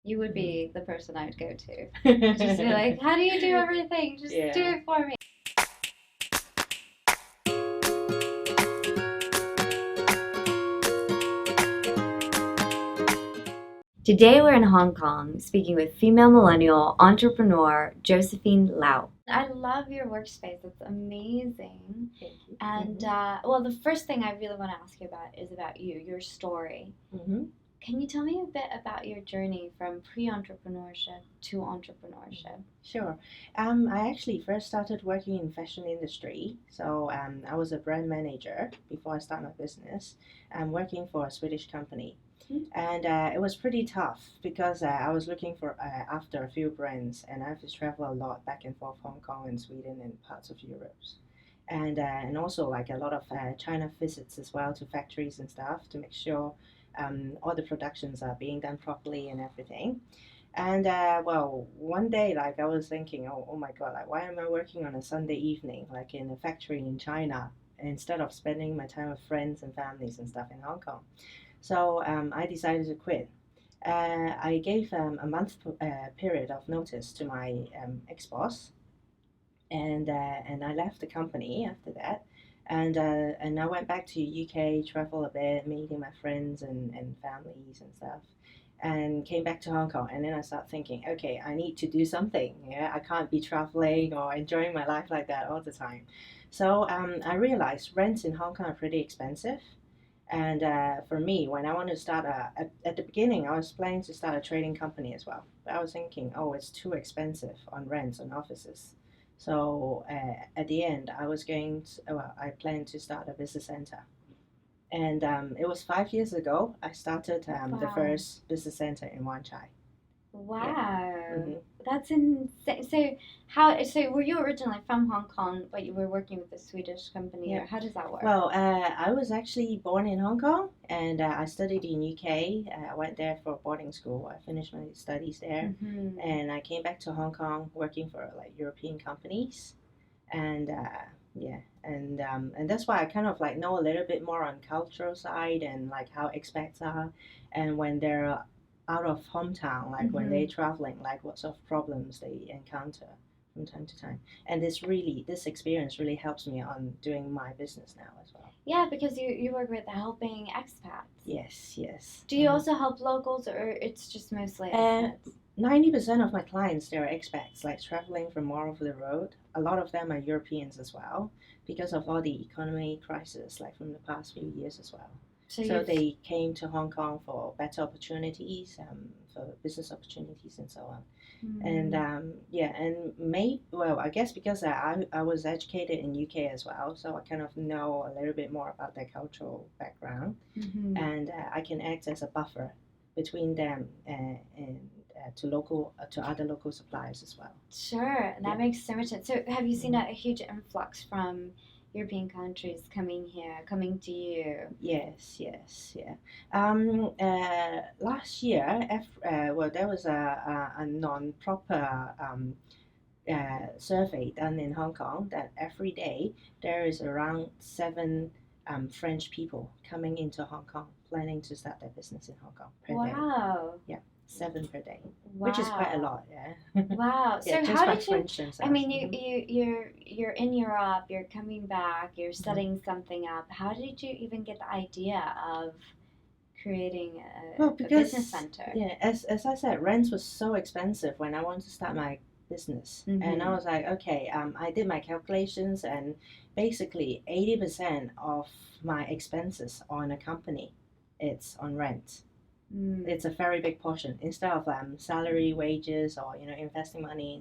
You would Mhm. be the person I would go to. Just be like, how do you do everything? Just do Yeah. it for me. Today we're in Hong Kong speaking with female millennial entrepreneur Josephine Lau. I love your workspace. It's amazing. Thank you. And well, the first thing I really want to ask you about is about you, your story. Mm-hmm. Can you tell me a bit about your journey from pre-entrepreneurship to entrepreneurship? Sure. I actually first started working in fashion industry. So I was a brand manager before I started my business. I'm working for a Swedish company. And it was pretty tough because I was looking for after a few brands, and I have to travel a lot back and forth Hong Kong and Sweden and parts of Europe, and also like a lot of China visits as well to factories and stuff to make sure all the productions are being done properly and everything. And well, one day, like I was thinking, oh my God, like why am I working on a Sunday evening, like in a factory in China, instead of spending my time with friends and families and stuff in Hong Kong? So I decided to quit. I gave a month period of notice to my ex-boss, and I left the company after that. And I went back to UK, travel a bit, meeting my friends and families and stuff, and came back to Hong Kong. And then I started thinking, okay, I need to do something. Yeah, I can't be traveling or enjoying my life like that all the time. So I realized rents in Hong Kong are pretty expensive. And for me, when I wanted to start at the beginning, I was planning to start a trading company as well. But I was thinking, oh, it's too expensive on rents on offices. So at the end, I was going to, well, I planned to start a business center. And it was 5 years ago, I started the Wow. first business center in Wan Chai. Yeah. Wow. hmm That's insane. So were you originally from Hong Kong, but you were working with a Swedish company, Yeah. or how does that work? Well, I was actually born in Hong Kong and I studied in UK. I went there for boarding school. I finished my studies there, Mm-hmm. and I came back to Hong Kong working for like European companies. And yeah, and that's why I kind of like know a little bit more on cultural side and like how expats are, and when they're out of hometown, like when they're Mm-hmm. traveling, like what sort of problems they encounter from time to time. And this experience really helps me on doing my business now as well. Yeah, because you work with helping expats. Yes, yes. Do you also help locals, or it's just mostly And expats? 90% of my clients, they're expats, like traveling from all over the road. A lot of them are Europeans as well, because of all the economy crisis, like from the past few years as well. So So you've they came to Hong Kong for better opportunities, for business opportunities and so on. And mm, yeah, and well, I guess because I was educated in UK as well, so I kind of know a little bit more about their cultural background, mm-hmm. and I can act as a buffer between them and to other local suppliers as well. Sure, Yeah. that makes so much sense. So have you seen Mhm. a huge influx from European countries coming here, coming to you? Yes, yes, yeah. Last year, well, there was a non-proper survey done in Hong Kong that every day there is around seven French people coming into Hong Kong planning to start their business in Hong Kong per day. Wow. Yeah, seven per day, which is quite a Wow. lot. Yeah, Wow. yeah, So just how by did you French I themselves. mean you're in Europe, you're coming back, you're Mhm. setting something up. How did you even get the idea of creating Well, a business because center? yeah, as I said, rent was so expensive when I wanted to start my business, and I Mm-hmm. was like, okay, I did my calculations, and basically 80% of my expenses on a company, it's on rent. Mm. It's a very big portion. Instead of salary, wages, or investing money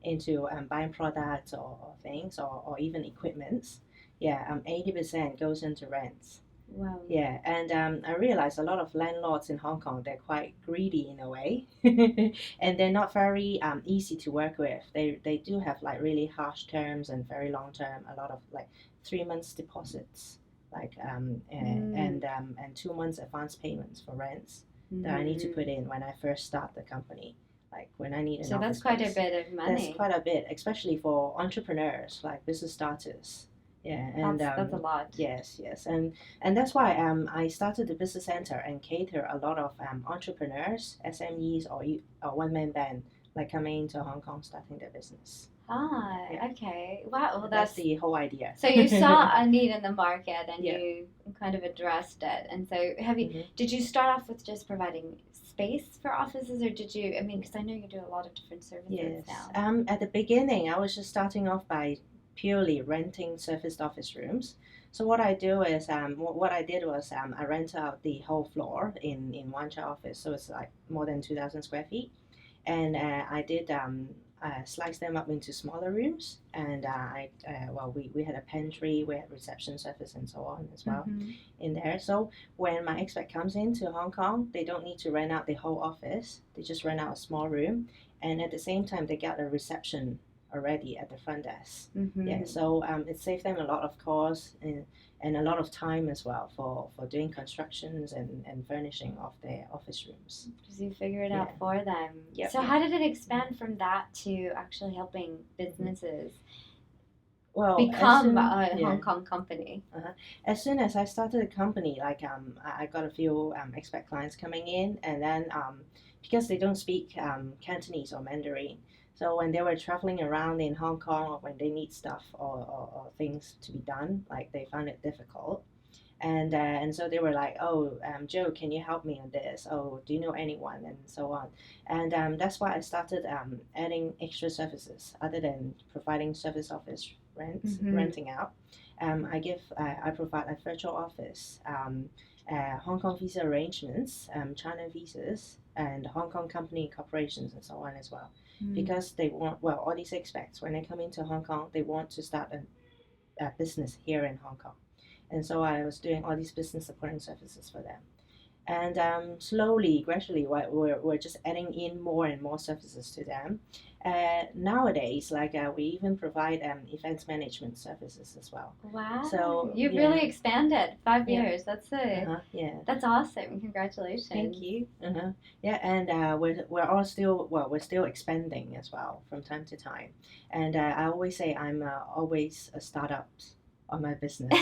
into buying products or things or even equipments, yeah, 80% goes into rent. Wow. Yeah, and I realize a lot of landlords in Hong Kong, they're quite greedy in a way, and they're not very easy to work with. They do have like really harsh terms and very long term, a lot of like 3 months deposits, like Mm. and 2 months advance payments for rents that I need to Mm-hmm. put in when I first start the company. Like when I need an So that's office quite a space, bit of that's money. quite a bit, especially for entrepreneurs, like business starters. Yeah, and That's a lot. yes, and that's why I started the business center and cater a lot of entrepreneurs, SMEs, or one man band like coming into Hong Kong starting their business. Ah, Yeah. okay. Wow, well, That's the whole idea. so you saw a need in the market and Yeah. you kind of addressed it. And so Mhm. did you start off with just providing space for offices, or did you, I mean, because I know you do a lot of different services Yes. now. At the beginning, I was just starting off by purely renting serviced office rooms. So what I do is, what I did was, I rent out the whole floor in one chair office. So it's like more than 2,000 square feet. And I did slice them up into smaller rooms. And we had a pantry, we had reception service and so on as well in there. So when my expat comes into Hong Kong, they don't need to rent out the whole office. They just rent out a small room, and at the same time, they got a reception already at the front desk. Yeah, so it saved them a lot of cost and a lot of time as well for doing constructions and furnishing of their office rooms. Because you figure it out for them. Yep. So how did it expand from that to actually helping businesses become a Hong Kong company? As soon as I started the company, like I got a few expat clients coming in, and then because they don't speak Cantonese or Mandarin, so when they were traveling around in Hong Kong or when they need stuff or things to be done, like they found it difficult. And so they were like, oh, Joe, can you help me on this? Oh, do you know anyone? And so on. And that's why I started adding extra services other than providing service office renting out. I provide a virtual office, Hong Kong visa arrangements, China visas, and Hong Kong company corporations and so on as well. Because they want, well, all these expats, when they come into Hong Kong, they want to start a business here in Hong Kong. And so I was doing all these business supporting services for them. And slowly, gradually, we're just adding in more and more services to them. Nowadays, we even provide events management services as well. Wow! So you've really expanded. 5 years. That's that's awesome. Congratulations. Thank you. Yeah, and we're still expanding as well from time to time. And I always say I'm always a startup on my business.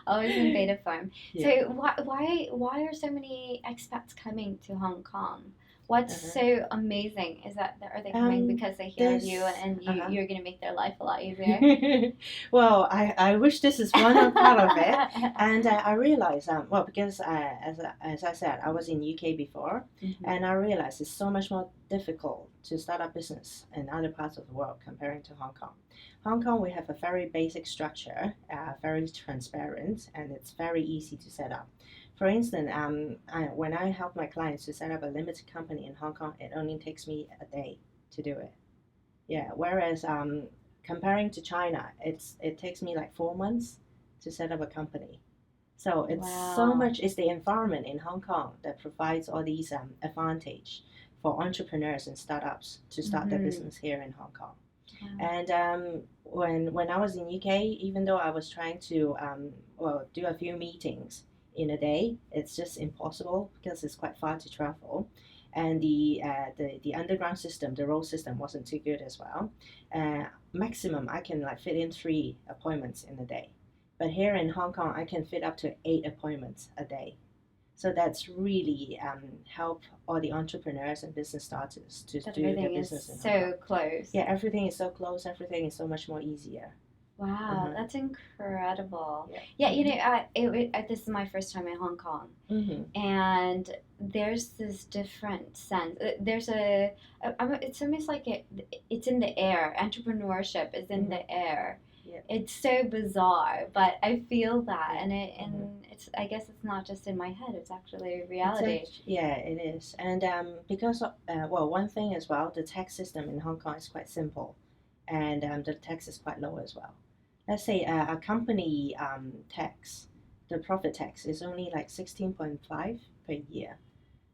Always in beta form. Yeah. So why are so many expats coming to Hong Kong? What's so amazing is that are they coming because they hear of you and you're going to make their life a lot easier? Well, I wish this is one part of it, and I realized because as I said, I was in UK before, and I realized it's so much more difficult to start a business in other parts of the world comparing to Hong Kong. Hong Kong, we have a very basic structure, very transparent, and it's very easy to set up. For instance, when I help my clients to set up a limited company in Hong Kong, it only takes me a day to do it. Yeah, whereas comparing to China, it takes me like 4 months to set up a company. So it's so much, it's the environment in Hong Kong that provides all these advantage for entrepreneurs and startups to start their business here in Hong Kong. And when I was in UK, even though I was trying to do a few meetings in a day, it's just impossible because it's quite far to travel, and the underground system, the road system, wasn't too good as well. Maximum I can fit in 3 appointments in a day, but here in Hong Kong I can fit up to 8 appointments a day. So that's really help all the entrepreneurs and business starters to do their business in Hong Kong. So close. Yeah, everything is so close. Everything is so much more easier. Wow, that's incredible. Yeah, this is my first time in Hong Kong, and there's this different sense. It's almost like it's in the air. Entrepreneurship is in the air. Yep. It's so bizarre, but I feel that, and it's. I guess it's not just in my head; it's actually reality. It is, and because one thing as well, the tax system in Hong Kong is quite simple, and the tax is quite low as well. Let's say a company tax, the profit tax is only like 16.5 per year.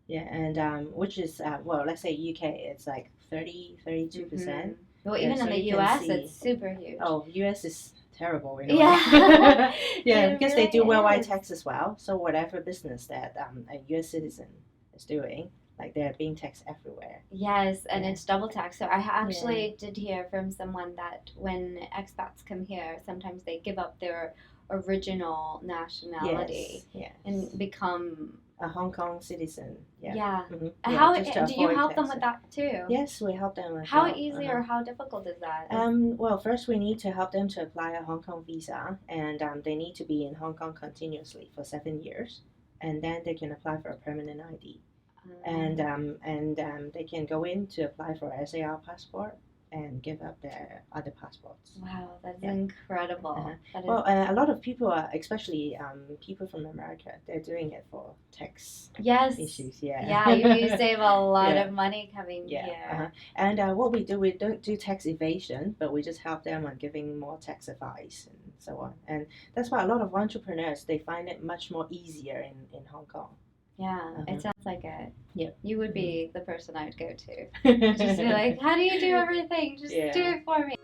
Yeah, and which is let's say UK, it's like 32%. Well, even in the US, it's super huge. Oh, US is terrible. Yeah. Yeah, because they do worldwide tax as well. So whatever business that a US citizen is doing, Like they're being taxed everywhere. Yes, and Yeah. it's double tax. So I actually did hear from someone that when expats come here, sometimes they give up their original nationality Yes. and become A Hong Kong citizen. Yeah. yeah. Mm-hmm. How Just to do you avoid help them with taxes. that too? Yes, we help them. How easy or how difficult is that? Well, first we need to help them to apply a Hong Kong visa, and they need to be in Hong Kong continuously for 7 years, and then they can apply for a permanent ID, and they can go in to apply for SAR passport and give up their other passports. Wow, that's incredible. That is... Well, a lot of people are, especially people from America, they're doing it for tax issues. Yeah, you save a lot of money coming here. And what we do, we don't do tax evasion, but we just help them on giving more tax advice and so on. And that's why a lot of entrepreneurs, they find it much more easier in Hong Kong. Yeah, it sounds like it. Yep. You would be the person I would go to. Just be like, how do you do everything? Just do it for me.